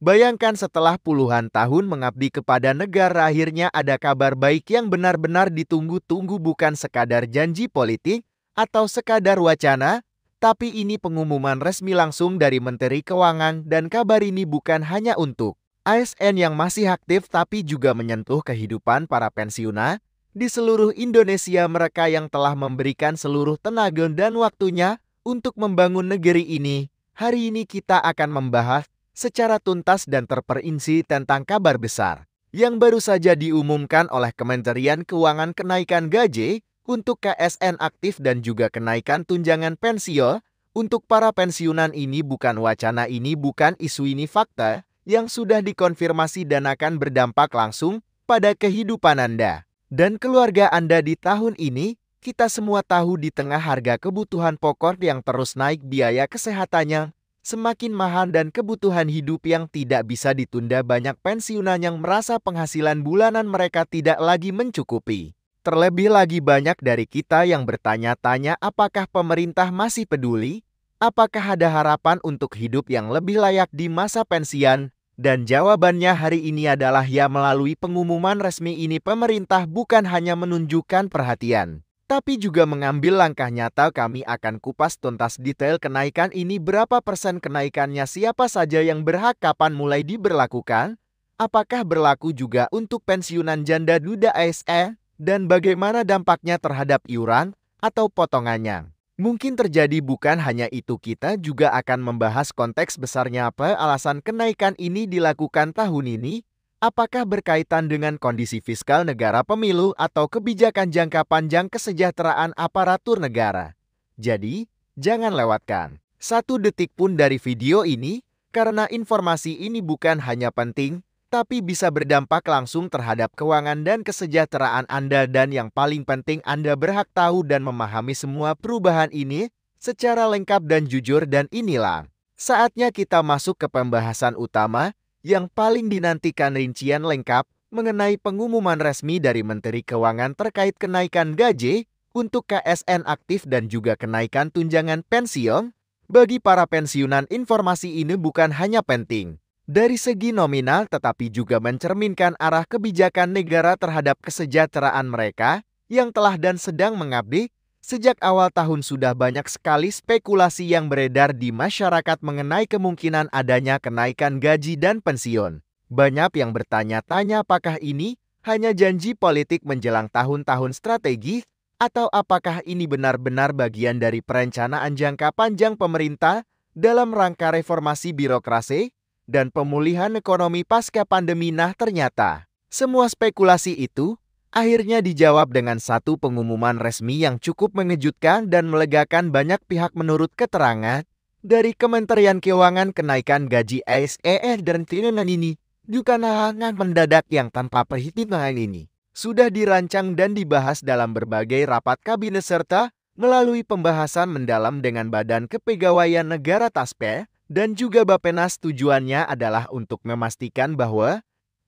Bayangkan setelah puluhan tahun mengabdi kepada negara, akhirnya ada kabar baik yang benar-benar ditunggu-tunggu, bukan sekadar janji politik atau sekadar wacana, tapi ini pengumuman resmi langsung dari Menteri Keuangan, dan kabar ini bukan hanya untuk ASN yang masih aktif tapi juga menyentuh kehidupan para pensiunan di seluruh Indonesia, mereka yang telah memberikan seluruh tenaga dan waktunya untuk membangun negeri ini. Hari ini kita akan membahas secara tuntas dan terperinci tentang kabar besar yang baru saja diumumkan oleh Kementerian Keuangan, kenaikan gaji untuk KSN aktif dan juga kenaikan tunjangan pensiun untuk para pensiunan. Ini bukan wacana, ini bukan isu, ini fakta yang sudah dikonfirmasi dan akan berdampak langsung pada kehidupan Anda dan keluarga Anda di tahun ini. Kita semua tahu di tengah harga kebutuhan pokok yang terus naik, biaya kesehatannya semakin mahal dan kebutuhan hidup yang tidak bisa ditunda, banyak pensiunan yang merasa penghasilan bulanan mereka tidak lagi mencukupi. Terlebih lagi banyak dari kita yang bertanya-tanya, apakah pemerintah masih peduli? Apakah ada harapan untuk hidup yang lebih layak di masa pensiun? Dan jawabannya hari ini adalah ya. Melalui pengumuman resmi ini, pemerintah bukan hanya menunjukkan perhatian, tapi juga mengambil langkah nyata. Kami akan kupas tuntas detail kenaikan ini, berapa persen kenaikannya, siapa saja yang berhak, kapan mulai diberlakukan, apakah berlaku juga untuk pensiunan janda duda ASN, dan bagaimana dampaknya terhadap iuran atau potongannya. Mungkin terjadi. Bukan hanya itu, kita juga akan membahas konteks besarnya, apa alasan kenaikan ini dilakukan tahun ini. Apakah berkaitan dengan kondisi fiskal negara, pemilu, atau kebijakan jangka panjang kesejahteraan aparatur negara? Jadi, jangan lewatkan satu detik pun dari video ini, karena informasi ini bukan hanya penting, tapi bisa berdampak langsung terhadap keuangan dan kesejahteraan Anda. Dan yang paling penting, Anda berhak tahu dan memahami semua perubahan ini secara lengkap dan jujur. Dan inilah saatnya kita masuk ke pembahasan utama yang paling dinantikan, rincian lengkap mengenai pengumuman resmi dari Menteri Keuangan terkait kenaikan gaji untuk KSN aktif dan juga kenaikan tunjangan pensiun bagi para pensiunan. Informasi ini bukan hanya penting dari segi nominal, tetapi juga mencerminkan arah kebijakan negara terhadap kesejahteraan mereka yang telah dan sedang mengabdi. Sejak awal tahun sudah banyak sekali spekulasi yang beredar di masyarakat mengenai kemungkinan adanya kenaikan gaji dan pensiun. Banyak yang bertanya-tanya, apakah ini hanya janji politik menjelang tahun-tahun strategis, atau apakah ini benar-benar bagian dari perencanaan jangka panjang pemerintah dalam rangka reformasi birokrasi dan pemulihan ekonomi pasca pandemi. Nah, ternyata semua spekulasi itu akhirnya dijawab dengan satu pengumuman resmi yang cukup mengejutkan dan melegakan banyak pihak. Menurut keterangan dari Kementerian Keuangan, kenaikan gaji ASN dan tunjangan ini bukan hal mendadak yang tanpa perhitungan. Ini sudah dirancang dan dibahas dalam berbagai rapat kabinet serta melalui pembahasan mendalam dengan Badan Kepegawaian Negara (TASPE) dan juga Bappenas. Tujuannya adalah untuk memastikan bahwa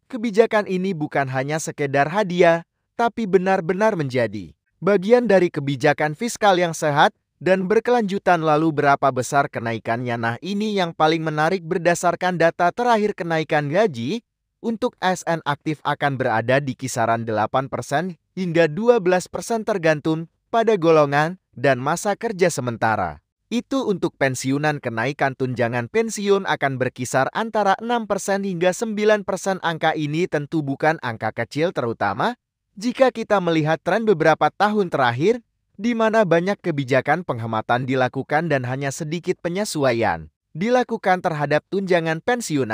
kebijakan ini bukan hanya sekedar hadiah, tapi benar-benar menjadi bagian dari kebijakan fiskal yang sehat dan berkelanjutan. Lalu berapa besar kenaikannya? Nah, ini yang paling menarik. Berdasarkan data terakhir, kenaikan gaji untuk ASN aktif akan berada di kisaran 8% hingga 12% tergantung pada golongan dan masa kerja sementara. Itu untuk pensiunan. Kenaikan tunjangan pensiun akan berkisar antara 6% hingga 9%. Angka ini tentu bukan angka kecil, terutama jika kita melihat tren beberapa tahun terakhir, di mana banyak kebijakan penghematan dilakukan dan hanya sedikit penyesuaian dilakukan terhadap tunjangan pensiun.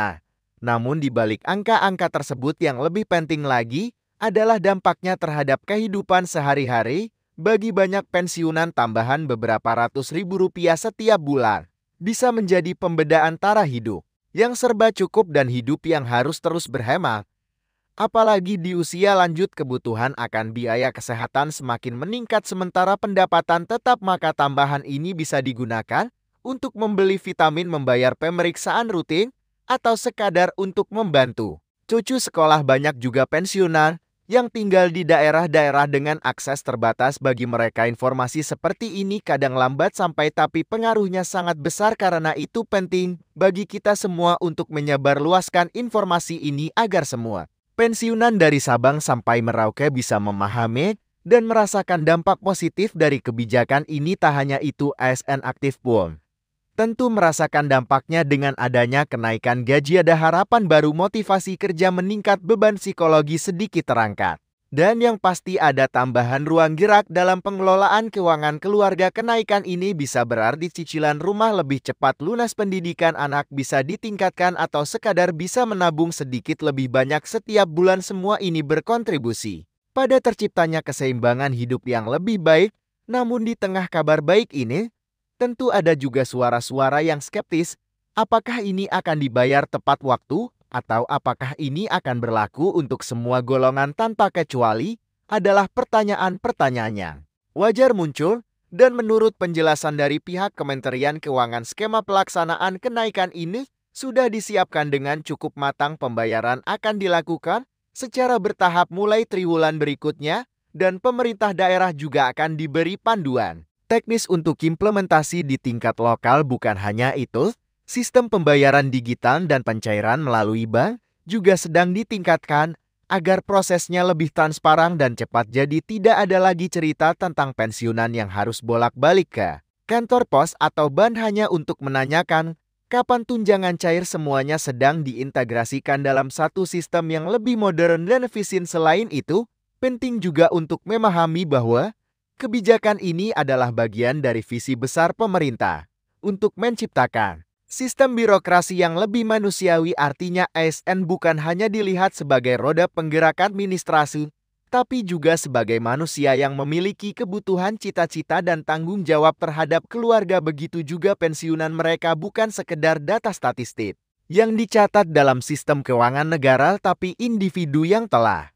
Namun di balik angka-angka tersebut, yang lebih penting lagi adalah dampaknya terhadap kehidupan sehari-hari. Bagi banyak pensiunan, tambahan beberapa ratus ribu rupiah setiap bulan bisa menjadi pembeda antara hidup yang serba cukup dan hidup yang harus terus berhemat. Apalagi di usia lanjut, kebutuhan akan biaya kesehatan semakin meningkat sementara pendapatan tetap, maka tambahan ini bisa digunakan untuk membeli vitamin, membayar pemeriksaan rutin, atau sekadar untuk membantu cucu sekolah. Banyak juga pensiunan yang tinggal di daerah-daerah dengan akses terbatas. Bagi mereka informasi seperti ini kadang lambat sampai, tapi pengaruhnya sangat besar. Karena itu penting bagi kita semua untuk menyebarluaskan informasi ini agar semua pensiunan dari Sabang sampai Merauke bisa memahami dan merasakan dampak positif dari kebijakan ini. Tak hanya itu, ASN aktif pun tentu merasakan dampaknya. Dengan adanya kenaikan gaji ada harapan baru, motivasi kerja meningkat, beban psikologi sedikit terangkat. Dan yang pasti ada tambahan ruang gerak dalam pengelolaan keuangan keluarga. Kenaikan ini bisa berarti cicilan rumah lebih cepat lunas, pendidikan anak bisa ditingkatkan, atau sekadar bisa menabung sedikit lebih banyak setiap bulan. Semua ini berkontribusi pada terciptanya keseimbangan hidup yang lebih baik. Namun di tengah kabar baik ini, tentu ada juga suara-suara yang skeptis. Apakah ini akan dibayar tepat waktu? Atau apakah ini akan berlaku untuk semua golongan tanpa kecuali? Adalah pertanyaan-pertanyaannya wajar muncul. Dan menurut penjelasan dari pihak Kementerian Keuangan, skema pelaksanaan kenaikan ini sudah disiapkan dengan cukup matang. Pembayaran akan dilakukan secara bertahap mulai triwulan berikutnya, dan pemerintah daerah juga akan diberi panduan teknis untuk implementasi di tingkat lokal. Bukan hanya itu, sistem pembayaran digital dan pencairan melalui bank juga sedang ditingkatkan agar prosesnya lebih transparan dan cepat. Jadi tidak ada lagi cerita tentang pensiunan yang harus bolak-balik ke kantor pos atau bank hanya untuk menanyakan kapan tunjangan cair. Semuanya sedang diintegrasikan dalam satu sistem yang lebih modern dan efisien. Selain itu, penting juga untuk memahami bahwa kebijakan ini adalah bagian dari visi besar pemerintah untuk menciptakan sistem birokrasi yang lebih manusiawi. Artinya ASN bukan hanya dilihat sebagai roda penggerak administrasi, tapi juga sebagai manusia yang memiliki kebutuhan, cita-cita, dan tanggung jawab terhadap keluarga. Begitu juga pensiunan mereka bukan sekedar data statistik yang dicatat dalam sistem keuangan negara, tapi individu yang telah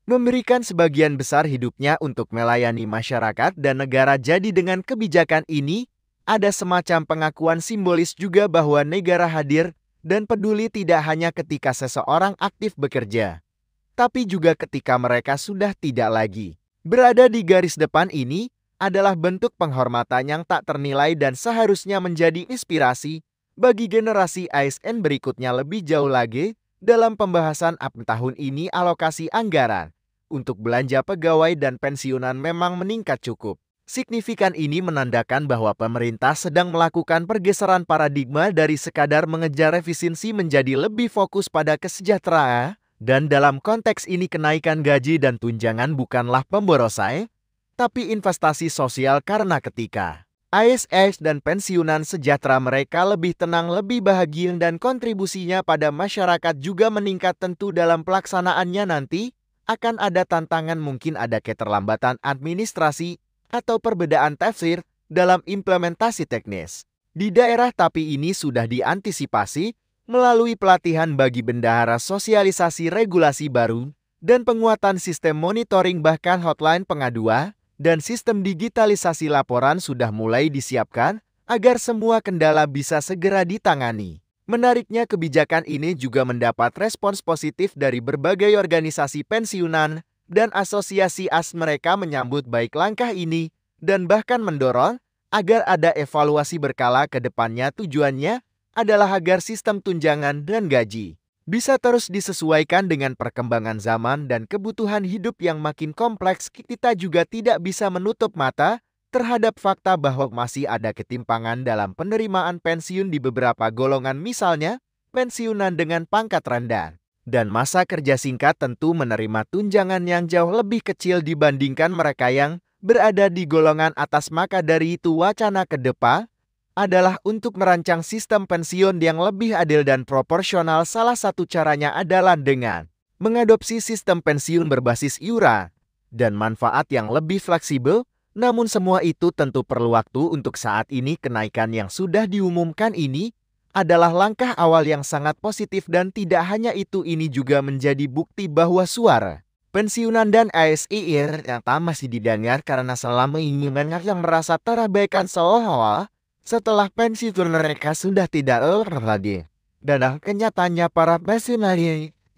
memberikan sebagian besar hidupnya untuk melayani masyarakat dan negara. Jadi dengan kebijakan ini, ada semacam pengakuan simbolis juga bahwa negara hadir dan peduli tidak hanya ketika seseorang aktif bekerja, tapi juga ketika mereka sudah tidak lagi berada di garis depan. Ini adalah bentuk penghormatan yang tak ternilai dan seharusnya menjadi inspirasi bagi generasi ASN berikutnya. Lebih jauh lagi, dalam pembahasan tahun ini, alokasi anggaran untuk belanja pegawai dan pensiunan memang meningkat cukup signifikan. Ini menandakan bahwa pemerintah sedang melakukan pergeseran paradigma dari sekadar mengejar efisiensi menjadi lebih fokus pada kesejahteraan. Dan dalam konteks ini, kenaikan gaji dan tunjangan bukanlah pemborosan, tapi investasi sosial. Karena ketika ASN dan pensiunan sejahtera, mereka lebih tenang, lebih bahagia, dan kontribusinya pada masyarakat juga meningkat. Tentu dalam pelaksanaannya nanti akan ada tantangan, mungkin ada keterlambatan administrasi atau perbedaan tafsir dalam implementasi teknis di daerah, tapi ini sudah diantisipasi melalui pelatihan bagi bendahara, sosialisasi regulasi baru, dan penguatan sistem monitoring. Bahkan hotline pengaduan dan sistem digitalisasi laporan sudah mulai disiapkan agar semua kendala bisa segera ditangani. Menariknya, kebijakan ini juga mendapat respons positif dari berbagai organisasi pensiunan dan asosiasi AS. Mereka menyambut baik langkah ini dan bahkan mendorong agar ada evaluasi berkala ke depannya. Tujuannya adalah agar sistem tunjangan dan gaji bisa terus disesuaikan dengan perkembangan zaman dan kebutuhan hidup yang makin kompleks. Kita juga tidak bisa menutup mata terhadap fakta bahwa masih ada ketimpangan dalam penerimaan pensiun di beberapa golongan. Misalnya, pensiunan dengan pangkat rendah dan masa kerja singkat tentu menerima tunjangan yang jauh lebih kecil dibandingkan mereka yang berada di golongan atas. Maka dari itu, wacana ke depan adalah untuk merancang sistem pensiun yang lebih adil dan proporsional. Salah satu caranya adalah dengan mengadopsi sistem pensiun berbasis iuran dan manfaat yang lebih fleksibel. Namun semua itu tentu perlu waktu. Untuk saat ini, kenaikan yang sudah diumumkan ini adalah langkah awal yang sangat positif. Dan tidak hanya itu, ini juga menjadi bukti bahwa suara pensiunan dan ASIR yang masih didengar, karena selama ini banyak yang merasa terabaikan seolah-olah setelah pensiun mereka sudah tidak lagi. Dan kenyataannya para pensiunan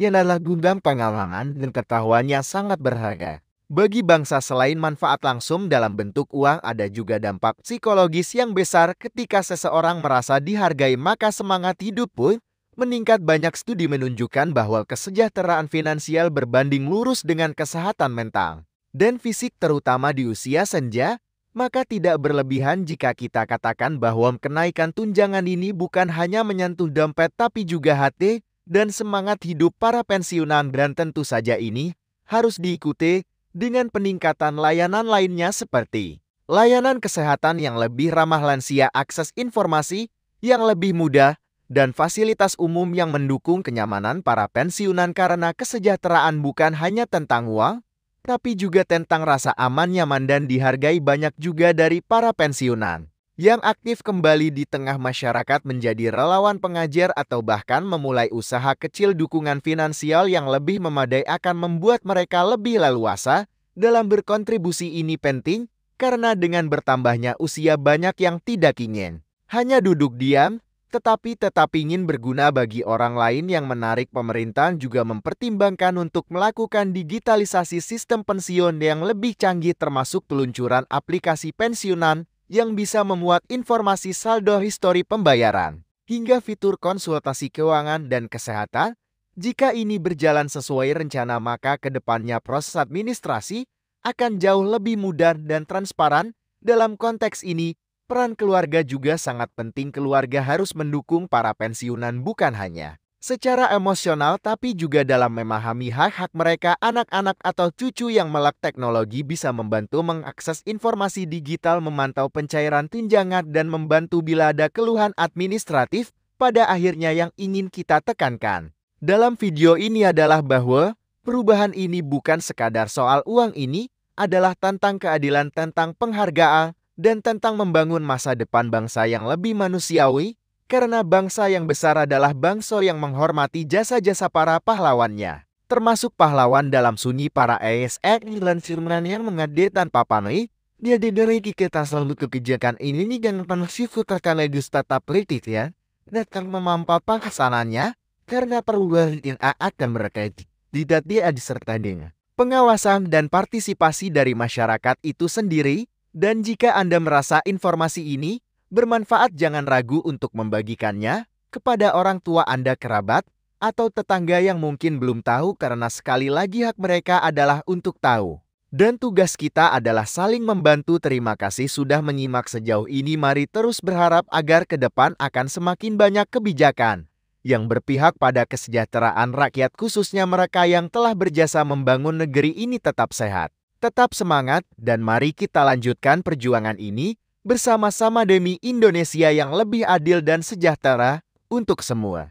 yang adalah gudang pengalaman dan ketahuan yang sangat berharga. Bagi bangsa selain manfaat langsung dalam bentuk uang, ada juga dampak psikologis yang besar ketika seseorang merasa dihargai, maka semangat hidup pun meningkat. Banyak studi menunjukkan bahwa kesejahteraan finansial berbanding lurus dengan kesehatan mental dan fisik, terutama di usia senja. Maka tidak berlebihan jika kita katakan bahwa kenaikan tunjangan ini bukan hanya menyentuh dompet tapi juga hati dan semangat hidup para pensiunan, dan tentu saja ini harus diikuti dengan peningkatan layanan lainnya seperti layanan kesehatan yang lebih ramah lansia, akses informasi yang lebih mudah, dan fasilitas umum yang mendukung kenyamanan para pensiunan. Karena kesejahteraan bukan hanya tentang uang, tapi juga tentang rasa aman, nyaman, dan dihargai. Banyak juga dari para pensiunan yang aktif kembali di tengah masyarakat, menjadi relawan pengajar, atau bahkan memulai usaha kecil. Dukungan finansial yang lebih memadai akan membuat mereka lebih leluasa dalam berkontribusi. Ini penting karena dengan bertambahnya usia, banyak yang tidak ingin hanya duduk diam, tetapi tetap ingin berguna bagi orang lain. Yang menarik, pemerintah juga mempertimbangkan untuk melakukan digitalisasi sistem pensiun yang lebih canggih, termasuk peluncuran aplikasi pensiunan yang bisa memuat informasi saldo, histori pembayaran, hingga fitur konsultasi keuangan dan kesehatan. Jika ini berjalan sesuai rencana, maka ke depannya proses administrasi akan jauh lebih mudah dan transparan. Dalam konteks ini, peran keluarga juga sangat penting. Keluarga harus mendukung para pensiunan bukan hanya secara emosional, tapi juga dalam memahami hak-hak mereka. Anak-anak atau cucu yang melek teknologi bisa membantu mengakses informasi digital, memantau pencairan tunjangan, dan membantu bila ada keluhan administratif. Pada akhirnya, yang ingin kita tekankan dalam video ini adalah bahwa perubahan ini bukan sekadar soal uang, ini adalah tentang keadilan, tentang penghargaan, dan tentang membangun masa depan bangsa yang lebih manusiawi. Karena bangsa yang besar adalah bangsa yang menghormati jasa-jasa para pahlawannya, termasuk pahlawan dalam sunyi para ASN dan firman yang mengade tanpa pamrih. Dia dideri kita selalu kebijakan ini dengan penuh syukur karena tetap kritis ya, datang memampapa kesananya, karena perubahan yang akan mereka tidak dia disertai dengan pengawasan dan partisipasi dari masyarakat itu sendiri. Dan jika Anda merasa informasi ini bermanfaat, jangan ragu untuk membagikannya kepada orang tua Anda, kerabat, atau tetangga yang mungkin belum tahu, karena sekali lagi hak mereka adalah untuk tahu. Dan tugas kita adalah saling membantu. Terima kasih sudah menyimak sejauh ini. Mari terus berharap agar ke depan akan semakin banyak kebijakan yang berpihak pada kesejahteraan rakyat, khususnya mereka yang telah berjasa membangun negeri ini. Tetap sehat, tetap semangat, dan mari kita lanjutkan perjuangan ini bersama-sama demi Indonesia yang lebih adil dan sejahtera untuk semua.